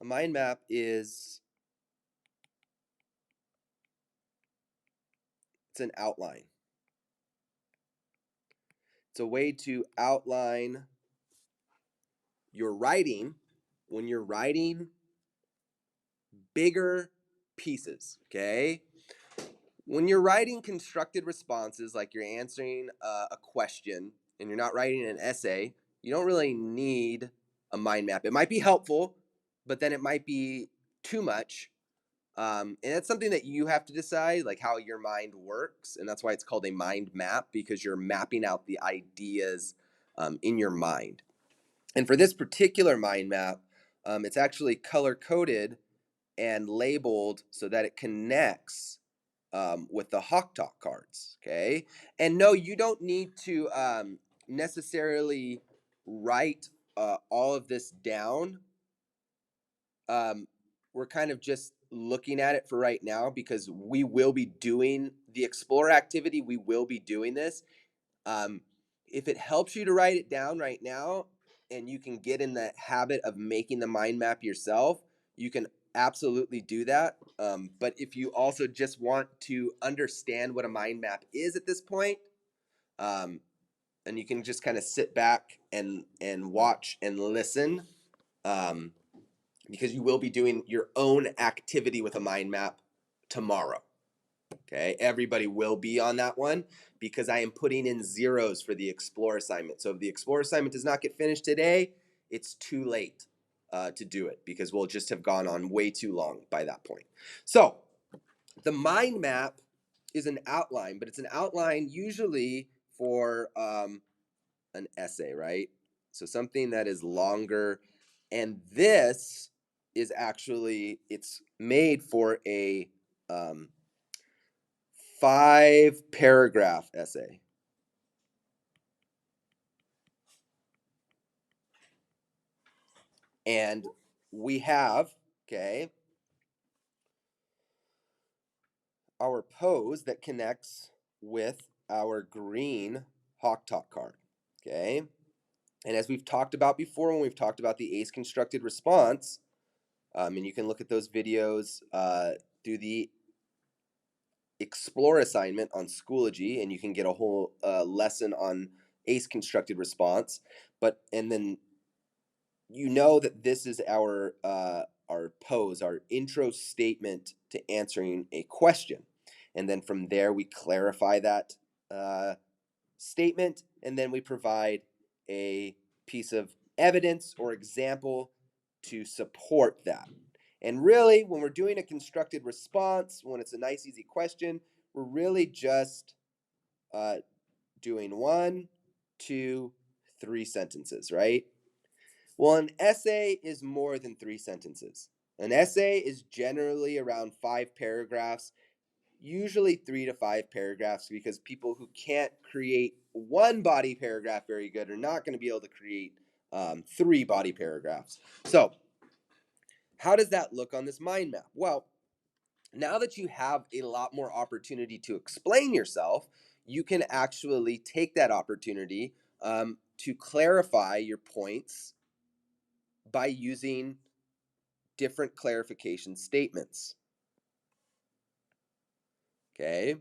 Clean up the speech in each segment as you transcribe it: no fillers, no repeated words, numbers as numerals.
mind map is it's an outline. It's a way to outline your writing when you're writing bigger pieces, okay? When you're writing constructed responses, like you're answering a question and you're not writing an essay, you don't really need a mind map. It might be helpful, but then it might be too much. And that's something that you have to decide, like how your mind works. And that's why it's called a mind map, because you're mapping out the ideas in your mind. And for this particular mind map, it's actually color coded and labeled so that it connects with the Hawk Talk cards. Okay. And no, you don't need to necessarily write all of this down. We're kind of just looking at it for right now because we will be doing the Explore activity. We will be doing this. If it helps you to write it down right now and you can get in the habit of making the mind map yourself, you can absolutely do that. But if you also just want to understand what a mind map is at this point, and you can just kind of sit back and watch and listen, because you will be doing your own activity with a mind map tomorrow. Okay, everybody will be on that one because I am putting in zeros for the Explore assignment. So if the Explore assignment does not get finished today, it's too late to do it because we'll just have gone on way too long by that point. So the mind map is an outline, but it's an outline usually for an essay, right? So something that is longer. And this is actually, it's made for a 5-paragraph essay. And we have, okay, our pose that connects with our green Hawk Talk card, okay? And as we've talked about before, when we've talked about the ACE constructed response, and you can look at those videos through the Explore assignment on Schoology, and you can get a whole lesson on ACE constructed response. And then you know that this is our pose, our intro statement to answering a question, and then from there we clarify that statement, and then we provide a piece of evidence or example to support that. And really, when we're doing a constructed response, when it's a nice, easy question, we're really just doing 1, 2, 3 sentences, right? Well, an essay is more than 3 sentences. An essay is generally around 5 paragraphs, usually 3 to 5 paragraphs, because people who can't create one body paragraph very good are not going to be able to create 3 body paragraphs. So, how does that look on this mind map? Well, now that you have a lot more opportunity to explain yourself, you can actually take that opportunity to clarify your points by using different clarification statements. Okay?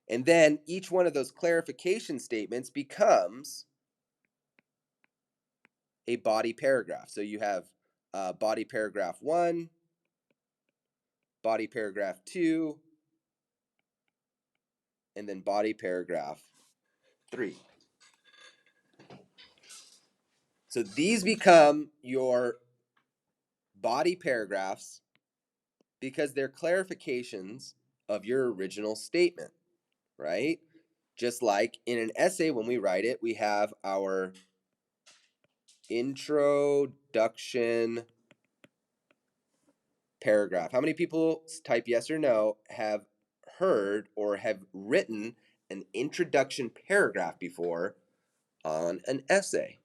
And then each one of those clarification statements becomes a body paragraph. So you have body paragraph 1, body paragraph 2, and then body paragraph 3. So these become your body paragraphs because they're clarifications of your original statement, right? Just like in an essay, when we write it, we have our introduction paragraph. How many people, type yes or no, have heard or have written an introduction paragraph before on an essay?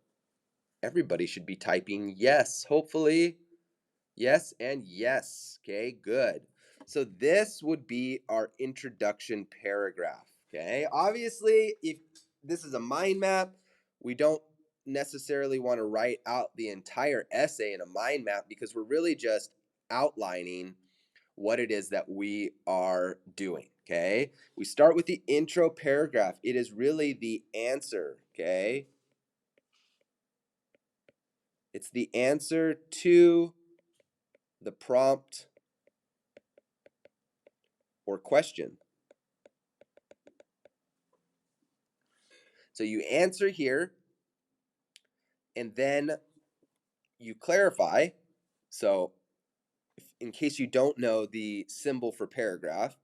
Everybody should be typing yes, hopefully. Yes and yes. Okay, good. So this would be our introduction paragraph. Okay, obviously, if this is a mind map, we don't necessarily want to write out the entire essay in a mind map because we're really just outlining what it is that we are doing, okay? We start with the intro paragraph. It is really the answer, okay? It's the answer to the prompt or question. So you answer here, and then you clarify. So in case you don't know the symbol for paragraph,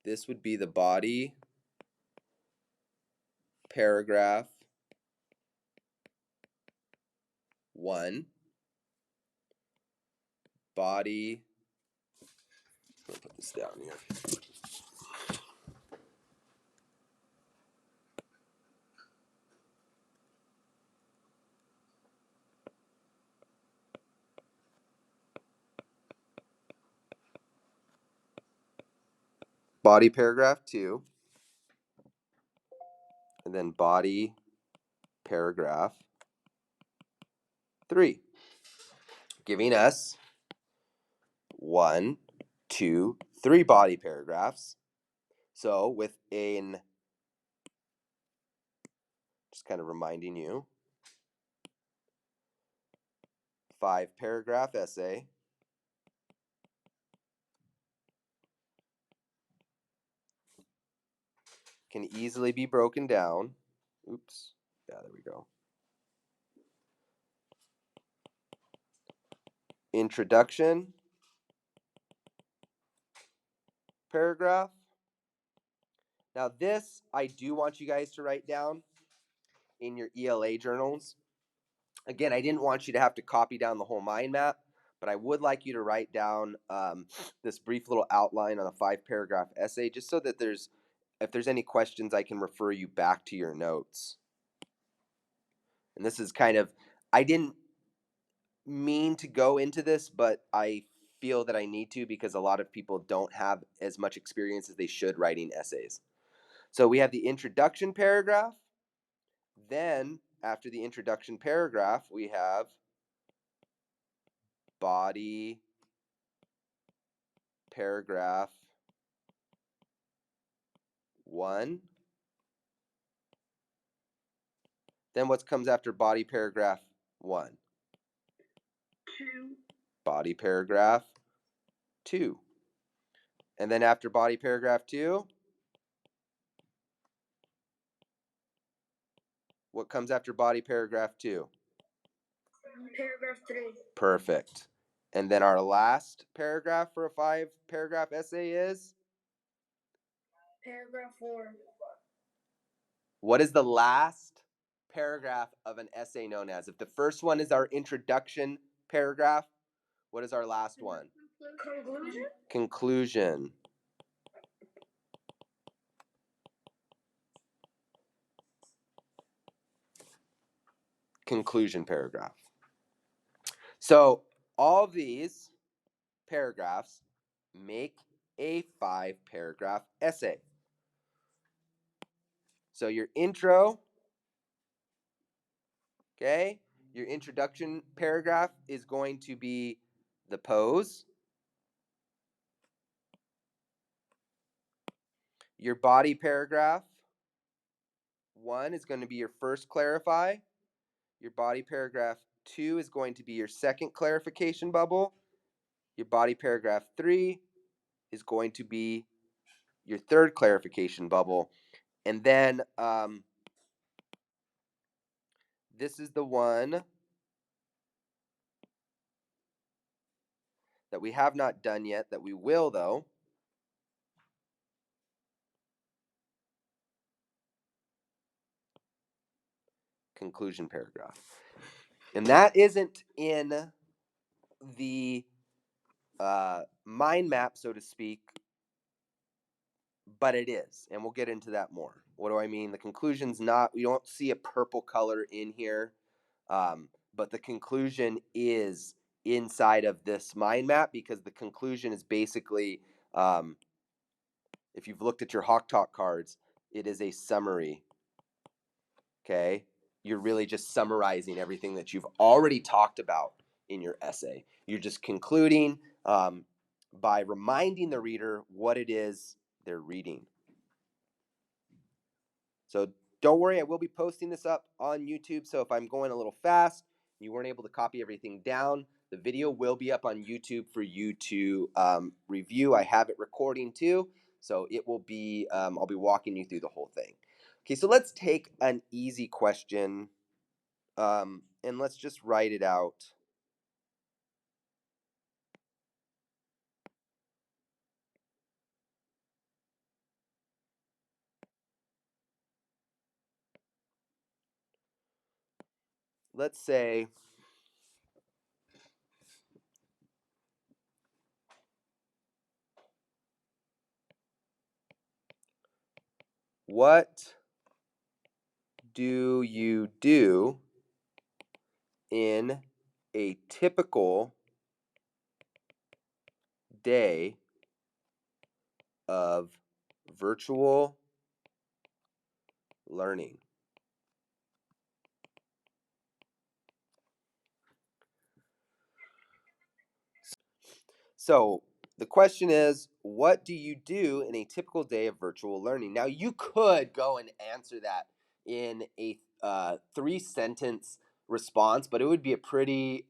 this would be the body paragraph 1, body, I'm gonna put this down here. Body paragraph 2, and then body paragraph 3, giving us 1, 2, 3 body paragraphs. So within, just kind of reminding you, 5-paragraph essay, can easily be broken down. Oops. Yeah, there we go. Introduction paragraph. Now this, I do want you guys to write down in your ELA journals. Again, I didn't want you to have to copy down the whole mind map, but I would like you to write down this brief little outline on a 5-paragraph essay, just so that if there's any questions, I can refer you back to your notes. And this is kind of, I didn't mean to go into this, but I feel that I need to because a lot of people don't have as much experience as they should writing essays. So we have the introduction paragraph. Then after the introduction paragraph, we have body paragraph 1. Then what comes after body paragraph 1? 2. Body paragraph 2. And then after body paragraph 2, what comes after body paragraph 2? Paragraph 3. Perfect. And then our last paragraph for a 5-paragraph essay is? Paragraph 4. What is the last paragraph of an essay known as? If the first one is our introduction paragraph, what is our last one? Conclusion. Conclusion. Conclusion paragraph. So all of these paragraphs make a 5-paragraph essay. So your intro, okay, your introduction paragraph is going to be the pose. Your body paragraph 1 is going to be your first clarify. Your body paragraph 2 is going to be your second clarification bubble. Your body paragraph 3 is going to be your third clarification bubble. And then this is the one that we have not done yet, that we will though. Conclusion paragraph. And that isn't in the mind map, so to speak, but it is. And we'll get into that more. What do I mean? The conclusion's not, we don't see a purple color in here, but the conclusion is inside of this mind map because the conclusion is basically, if you've looked at your Hawk Talk cards, it is a summary. Okay? You're really just summarizing everything that you've already talked about in your essay. You're just concluding by reminding the reader what it is they're reading. So don't worry, I will be posting this up on YouTube. So if I'm going a little fast, you weren't able to copy everything down, the video will be up on YouTube for you to review. I have it recording too, so it will be, I'll be walking you through the whole thing. Okay, so let's take an easy question and let's just write it out. Let's say what do you do in a typical day of virtual learning? So the question is, what do you do in a typical day of virtual learning? Now, you could go and answer that in a 3-sentence response, but it would be a pretty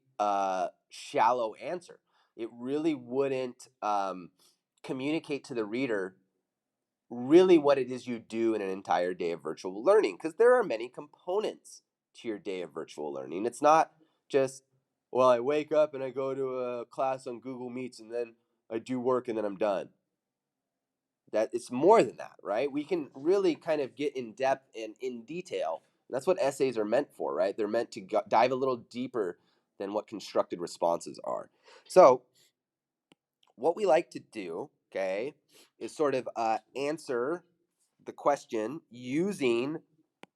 shallow answer. It really wouldn't communicate to the reader really what it is you do in an entire day of virtual learning, because there are many components to your day of virtual learning. It's not just, well, I wake up and I go to a class on Google Meets and then I do work and then I'm done. That it's more than that, right? We can really kind of get in depth and in detail. That's what essays are meant for, right? They're meant to dive a little deeper than what constructed responses are. So what we like to do, okay, is sort of answer the question using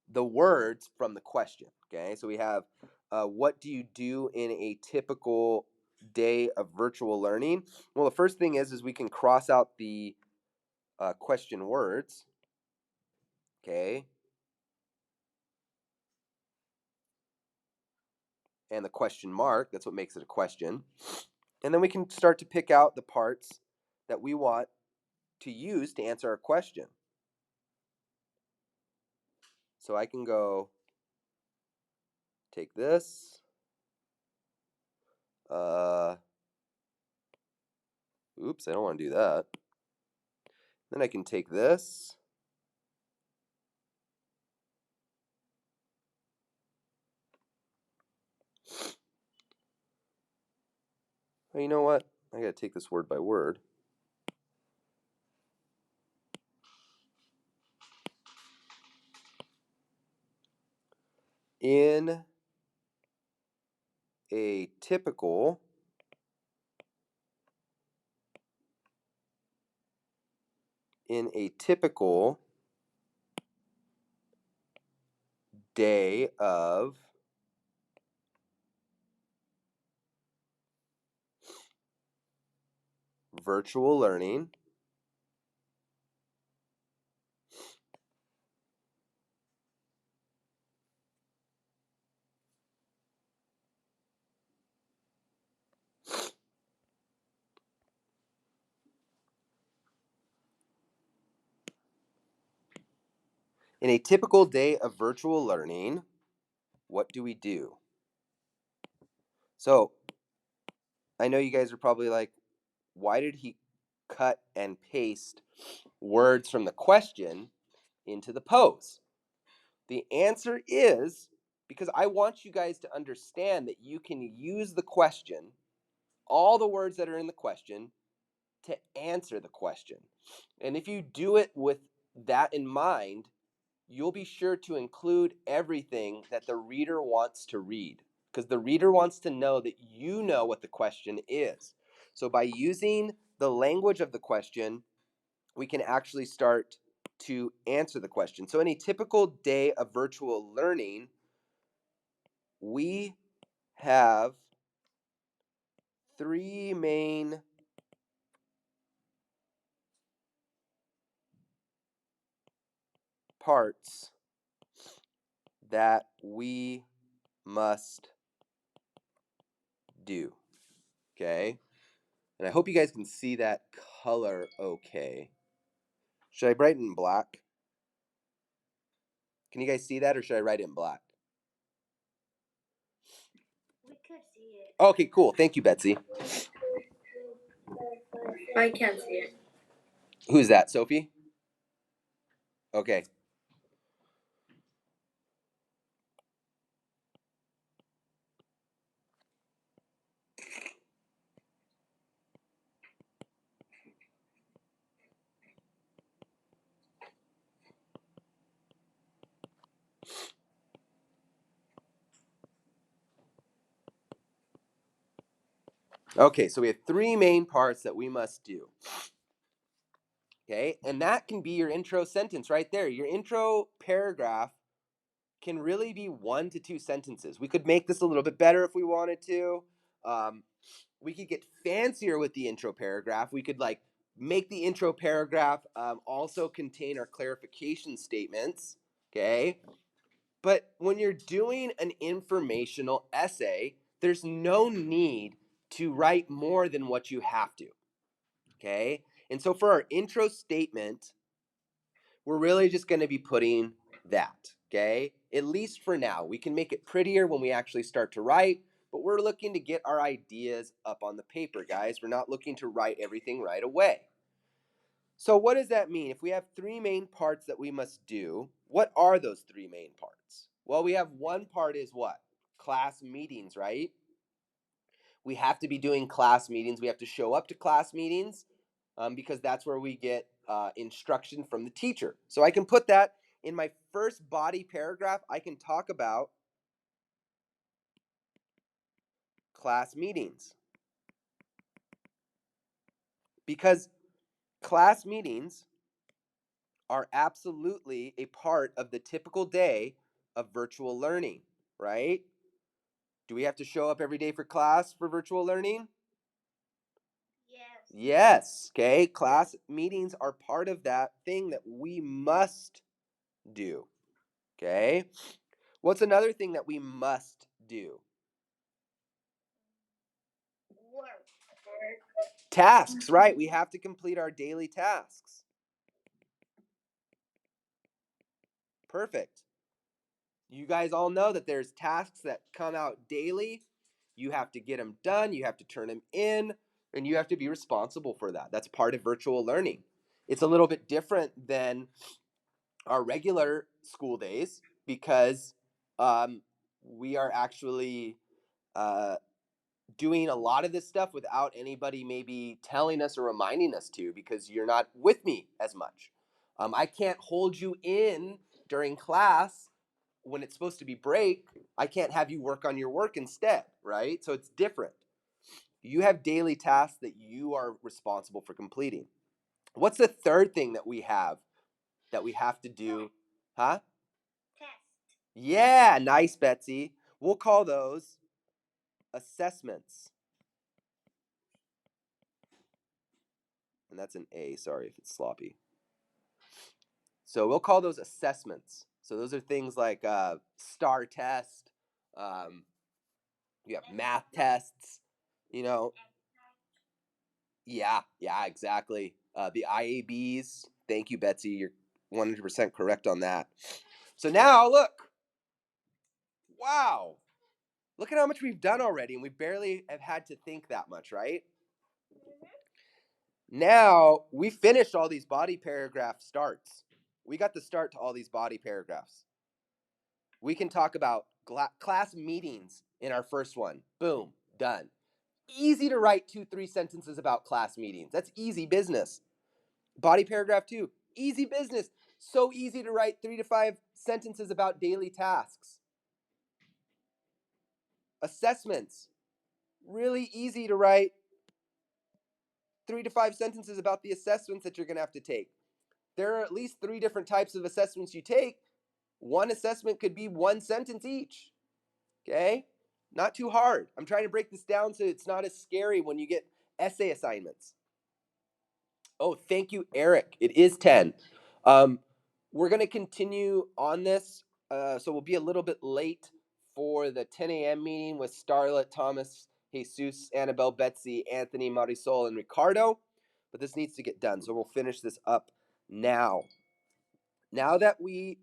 the words from the question. Okay, so we have what do you do in a typical day of virtual learning? Well, the first thing is we can cross out the question words. Okay, and the question mark, that's what makes it a question. And then we can start to pick out the parts that we want to use to answer our question. So I can go take this. Oops, I don't want to do that. Then I can take this. Oh, you know what? I gotta take this word by word. In a typical day of virtual learning, what do we do? So I know you guys are probably like, why did he cut and paste words from the question into the pose? The answer is because I want you guys to understand that you can use the question, all the words that are in the question, to answer the question. And if you do it with that in mind, you'll be sure to include everything that the reader wants to read, because the reader wants to know that you know what the question is. So by using the language of the question, we can actually start to answer the question. So in a typical day of virtual learning, we have 3 main parts that we must do. Okay? And I hope you guys can see that color okay. Should I write it in black? Can you guys see that, or should I write it in black? We could see it. Okay, cool. Thank you, Betsy. I can't see it. Who's that, Sophie? Okay. Okay, so we have three main parts that we must do. Okay, and that can be your intro sentence right there. Your intro paragraph can really be 1 to 2 sentences. We could make this a little bit better if we wanted to. We could get fancier with the intro paragraph. We could make the intro paragraph also contain our clarification statements. Okay, but when you're doing an informational essay, there's no need to write more than what you have to. Okay, and so for our intro statement, we're really just going to be putting that, okay? At least for now. We can make it prettier when we actually start to write, but we're looking to get our ideas up on the paper, guys. We're not looking to write everything right away. So what does that mean? If we have three main parts that we must do, what are those three main parts? Well, we have one part is what? Class meetings, right? We have to be doing class meetings. We have to show up to class meetings because that's where we get instruction from the teacher. So I can put that in my first body paragraph. I can talk about class meetings because class meetings are absolutely a part of the typical day of virtual learning, right? Do we have to show up every day for class for virtual learning? Yes. Yes, okay. Class meetings are part of that thing that we must do, okay? What's another thing that we must do? Work. Tasks, right? We have to complete our daily tasks. Perfect. You guys all know that there's tasks that come out daily. You have to get them done, you have to turn them in, and you have to be responsible for that. That's part of virtual learning. It's a little bit different than our regular school days because we are actually doing a lot of this stuff without anybody maybe telling us or reminding us to because you're not with me as much. I can't hold you in during class when it's supposed to be break. I can't have you work on your work instead, right? So it's different. You have daily tasks that you are responsible for completing. What's the third thing that we have to do? Huh? Test. Yeah, nice, Betsy. We'll call those assessments. And that's an A, sorry if it's sloppy. So we'll call those assessments. So those are things like STAR test, you have math tests, you know. Yeah, exactly. The IABs. Thank you, Betsy. You're 100% correct on that. So now look. Wow. Look at how much we've done already, and we barely have had to think that much, right? Now we finished all these body paragraph starts. We got the start to all these body paragraphs. We can talk about class meetings in our first one. Boom, done. Easy to write 2-3 sentences about class meetings. That's easy business. Body paragraph 2, easy business. So easy to write 3 to 5 sentences about daily tasks. Assessments, really easy to write 3 to 5 sentences about the assessments that you're going to have to take. There are at least 3 different types of assessments you take. One assessment could be 1 sentence each. Okay? Not too hard. I'm trying to break this down so it's not as scary when you get essay assignments. Oh, thank you, Eric. It is 10. We're going to continue on this, so we'll be a little bit late for the 10 a.m. meeting with Starlet, Thomas, Jesus, Annabelle, Betsy, Anthony, Marisol, and Ricardo. But this needs to get done, so we'll finish this up now. Now that we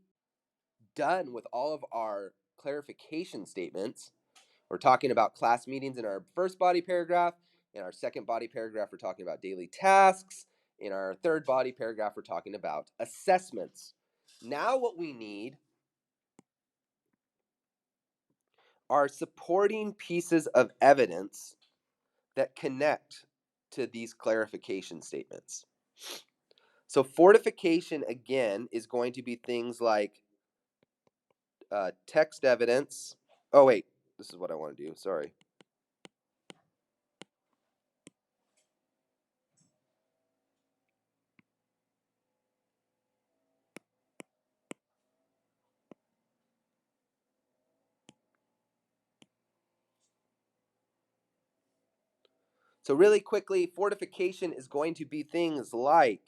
done with all of our clarification statements, we're talking about class meetings in our first body paragraph. In our second body paragraph, we're talking about daily tasks. In our third body paragraph, we're talking about assessments. Now what we need are supporting pieces of evidence that connect to these clarification statements. So fortification, again, is going to be things like text evidence. Oh, wait, this is what I want to do. Sorry. So really quickly, fortification is going to be things like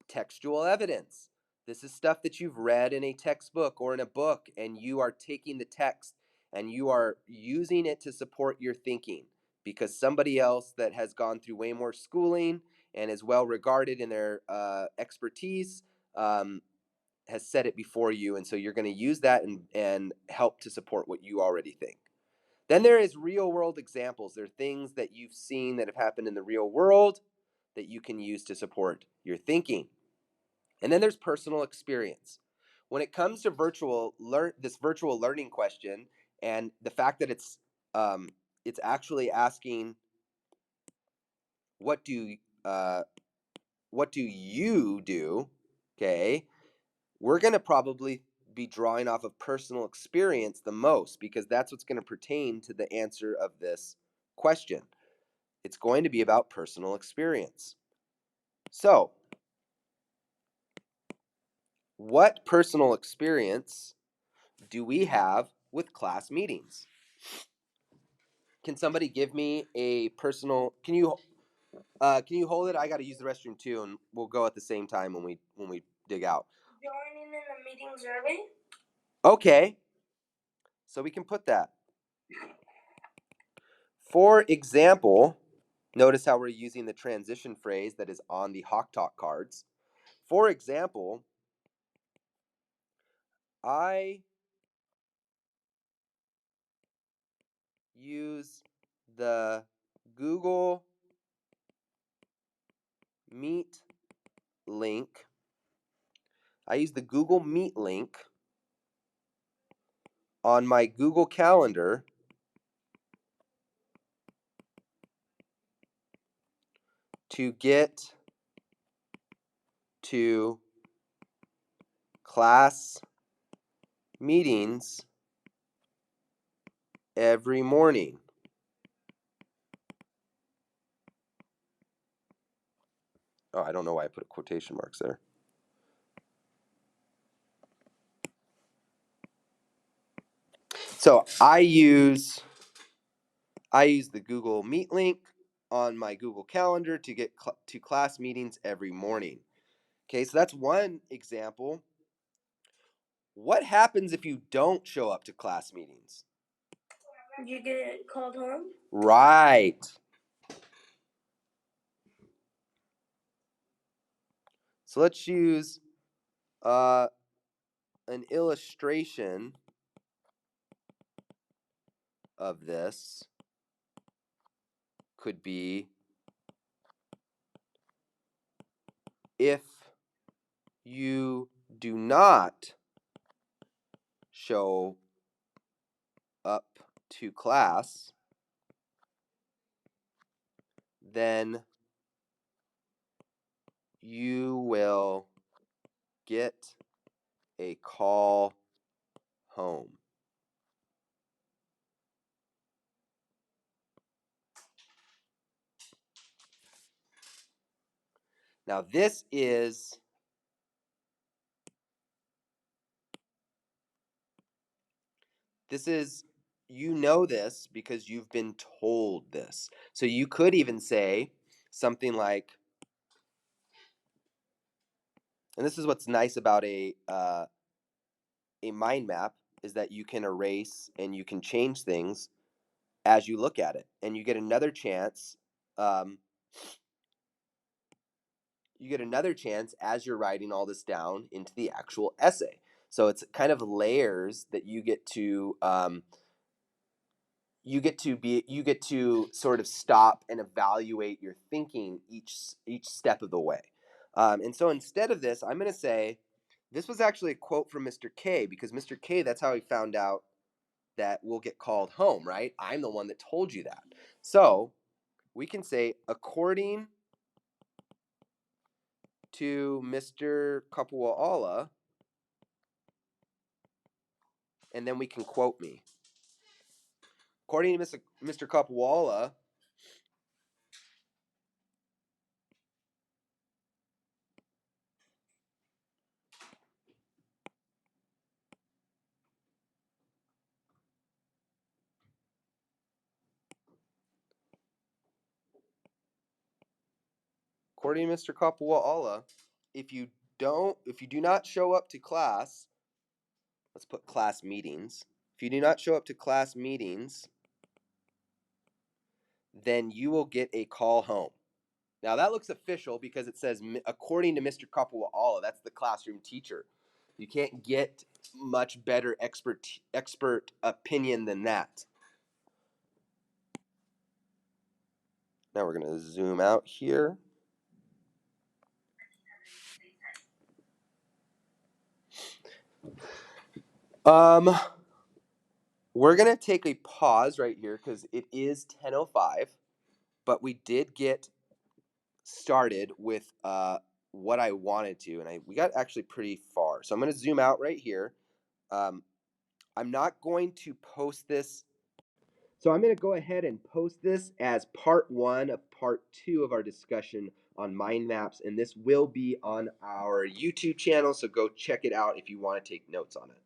textual evidence. This is stuff that you've read in a textbook or in a book, and you are taking the text and you are using it to support your thinking because somebody else that has gone through way more schooling and is well regarded in their expertise has said it before you, and so you're going to use that and help to support what you already think. Then there is real world examples. There are things that you've seen that have happened in the real world that you can use to support your thinking. And then there's personal experience. When it comes to this virtual learning question, and the fact that it's actually asking what do you do? Okay, we're going to probably be drawing off of personal experience the most because that's what's going to pertain to the answer of this question. It's going to be about personal experience. So, what personal experience do we have with class meetings? Can somebody give me a personal? Can you hold it? I got to use the restroom too, and we'll go at the same time when we dig out. Joining in the meetings early. Okay, so we can put that. For example, notice how we're using the transition phrase that is on the Hawk Talk cards. For example, I use the Google Meet link. I use the Google Meet link on my Google Calendar to get to class meetings every morning. Oh, I don't know why I put quotation marks there. So I use the Google Meet link on my Google Calendar to get to class meetings every morning. Okay, so that's one example. What happens if you don't show up to class meetings? You get called home? Right. So let's use an illustration of this. Could be if you do not show up to class, then you will get a call home. Now this is you know this because you've been told this. So you could even say something like, and this is what's nice about a mind map, is that you can erase and you can change things as you look at it. And you get another chance. As you're writing all this down into the actual essay. So it's kind of layers that you get to sort of stop and evaluate your thinking each step of the way. And so instead of this, I'm going to say this was actually a quote from Mr. K, because Mr. K, that's how he found out that we'll get called home, right? I'm the one that told you that. So we can say, according to Mr. Kapawala, and then we can quote me. According to Mr. Kapawala, if you do not show up to class, let's put class meetings. If you do not show up to class meetings, then you will get a call home. Now that looks official because it says, according to Mr. Kapawala, that's the classroom teacher. You can't get much better expert opinion than that. Now we're going to zoom out here. We're going to take a pause right here because it is 10:05, but we did get started with what I wanted to, and we got actually pretty far. So I'm going to zoom out right here. I'm not going to post this. So I'm going to go ahead and post this as part 1 of part 2 of our discussion on mind maps, and this will be on our YouTube channel, so go check it out if you want to take notes on it.